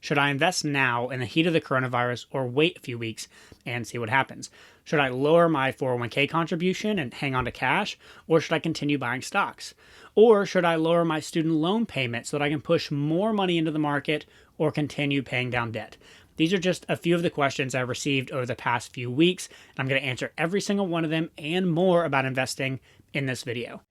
Should I invest now in the heat of the coronavirus or wait a few weeks and see what happens? Should I lower my 401k contribution and hang on to cash, or should I continue buying stocks? Or should I lower my student loan payment so that I can push more money into the market or continue paying down debt? These are just a few of the questions I've received over the past few weeks, and I'm going to answer every single one of them and more about investing in this video.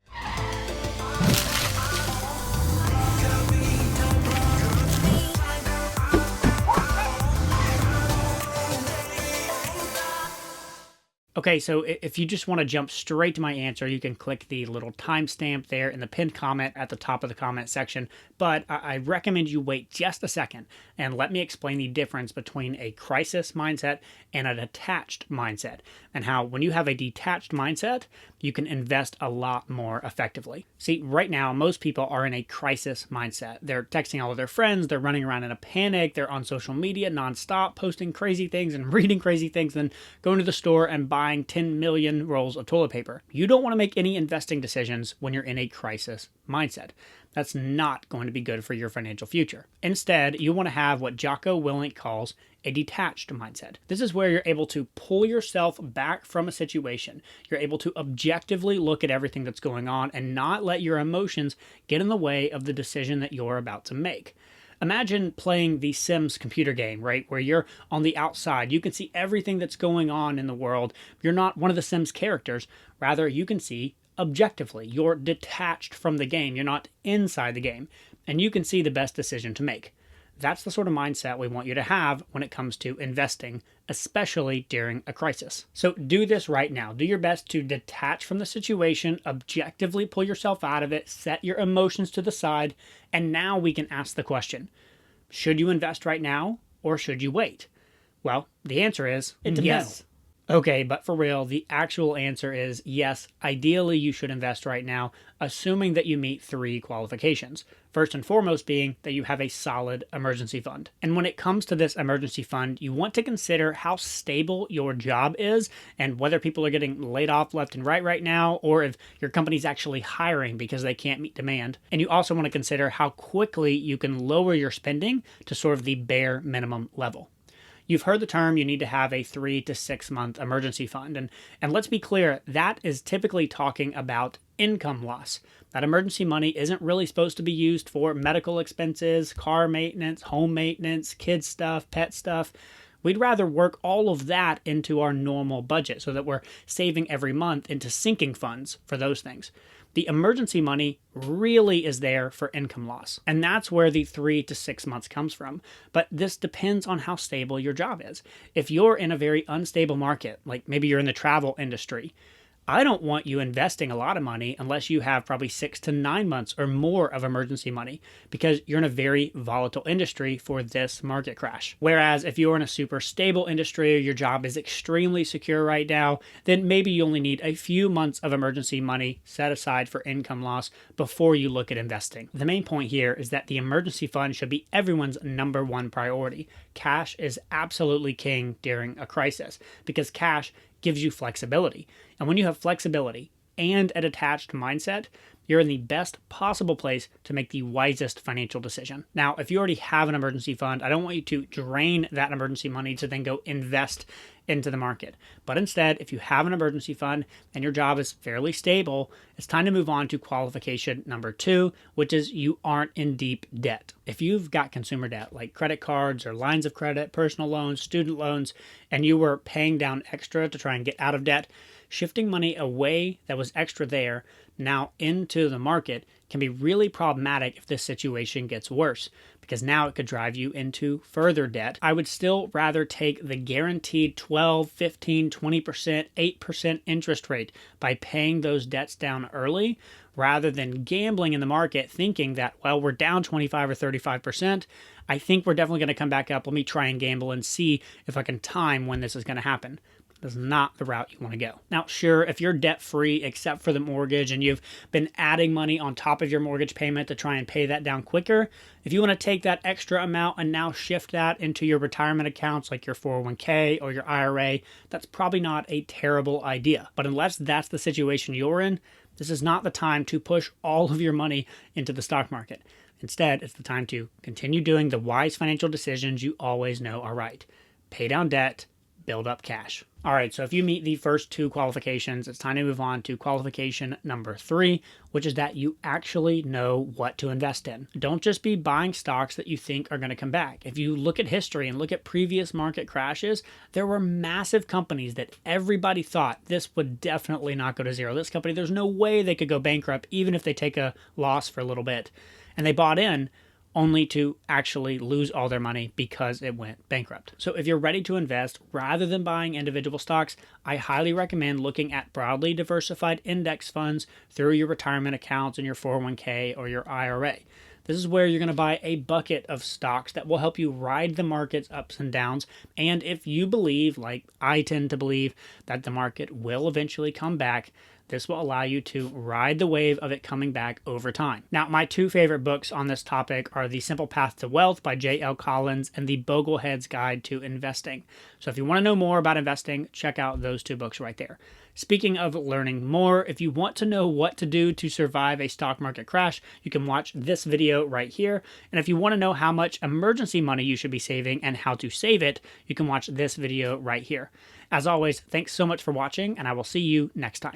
Okay, so if you just want to jump straight to my answer, you can click the little timestamp there in the pinned comment at the top of the comment section. But I recommend you wait just a second and let me explain the difference between a crisis mindset and a detached mindset, and how when you have a detached mindset, you can invest a lot more effectively. See, right now, most people are in a crisis mindset. They're texting all of their friends, they're running around in a panic, they're on social media nonstop, posting crazy things and reading crazy things, then going to the store and buying 10 million rolls of toilet paper. You don't want to make any investing decisions when you're in a crisis mindset. That's not going to be good for your financial future. Instead, you want to have what Jocko Willink calls a detached mindset. This is where you're able to pull yourself back from a situation. You're able to objectively look at everything that's going on and not let your emotions get in the way of the decision that you're about to make. Imagine playing the Sims computer game, right? Where you're on the outside. You can see everything that's going on in the world. You're not one of the Sims characters. Rather, you can see objectively. You're detached from the game. You're not inside the game. And you can see the best decision to make. That's the sort of mindset we want you to have when it comes to investing, especially during a crisis. So do this right now. Do your best to detach from the situation, objectively pull yourself out of it, set your emotions to the side, and now we can ask the question, should you invest right now or should you wait? Well, the answer is yes. Okay, but for real, the actual answer is yes. Ideally, you should invest right now, assuming that you meet 3 qualifications. First and foremost being that you have a solid emergency fund. And when it comes to this emergency fund, you want to consider how stable your job is and whether people are getting laid off left and right now, or if your company's actually hiring because they can't meet demand. And you also want to consider how quickly you can lower your spending to sort of the bare minimum level. You've heard the term you need to have a 3 to 6 month emergency fund. And let's be clear, that is typically talking about income loss. That emergency money isn't really supposed to be used for medical expenses, car maintenance, home maintenance, kids stuff, pet stuff. We'd rather work all of that into our normal budget so that we're saving every month into sinking funds for those things. The emergency money really is there for income loss. And that's where the 3 to 6 months comes from. But this depends on how stable your job is. If you're in a very unstable market, like maybe you're in the travel industry, I don't want you investing a lot of money unless you have probably 6 to 9 months or more of emergency money, because you're in a very volatile industry for this market crash. Whereas if you're in a super stable industry or your job is extremely secure right now, then maybe you only need a few months of emergency money set aside for income loss before you look at investing. The main point here is that the emergency fund should be everyone's number one priority. Cash is absolutely king during a crisis because cash gives you flexibility. And when you have flexibility and a detached mindset, you're in the best possible place to make the wisest financial decision. Now, if you already have an emergency fund, I don't want you to drain that emergency money to then go invest into the market. But instead, if you have an emergency fund and your job is fairly stable, it's time to move on to qualification number 2, which is you aren't in deep debt. If you've got consumer debt like credit cards or lines of credit, personal loans, student loans, and you were paying down extra to try and get out of debt, shifting money away that was extra there now into the market can be really problematic if this situation gets worse, because now it could drive you into further debt. I would still rather take the guaranteed 12, 15, 20%, 8% interest rate by paying those debts down early rather than gambling in the market thinking that, well, we're down 25 or 35%. I think we're definitely going to come back up. Let me try and gamble and see if I can time when this is going to happen. That's not the route you want to go. Now, sure, if you're debt-free except for the mortgage and you've been adding money on top of your mortgage payment to try and pay that down quicker, if you want to take that extra amount and now shift that into your retirement accounts like your 401k or your IRA, that's probably not a terrible idea. But unless that's the situation you're in, this is not the time to push all of your money into the stock market. Instead, it's the time to continue doing the wise financial decisions you always know are right. Pay down debt, build up cash. All right, so if you meet the first two qualifications, it's time to move on to qualification number 3, which is that you actually know what to invest in. Don't just be buying stocks that you think are going to come back. If you look at history and look at previous market crashes, there were massive companies that everybody thought this would definitely not go to zero. This company, there's no way they could go bankrupt even if they take a loss for a little bit. And they bought in only to actually lose all their money because it went bankrupt. So if you're ready to invest, rather than buying individual stocks, I highly recommend looking at broadly diversified index funds through your retirement accounts and your 401k or your IRA. This is where you're going to buy a bucket of stocks that will help you ride the market's ups and downs. And if you believe, like I tend to believe, that the market will eventually come back, this will allow you to ride the wave of it coming back over time. Now, my 2 favorite books on this topic are The Simple Path to Wealth by J.L. Collins and The Boglehead's Guide to Investing. So if you want to know more about investing, check out those 2 books right there. Speaking of learning more, if you want to know what to do to survive a stock market crash, you can watch this video right here. And if you want to know how much emergency money you should be saving and how to save it, you can watch this video right here. As always, thanks so much for watching, and I will see you next time.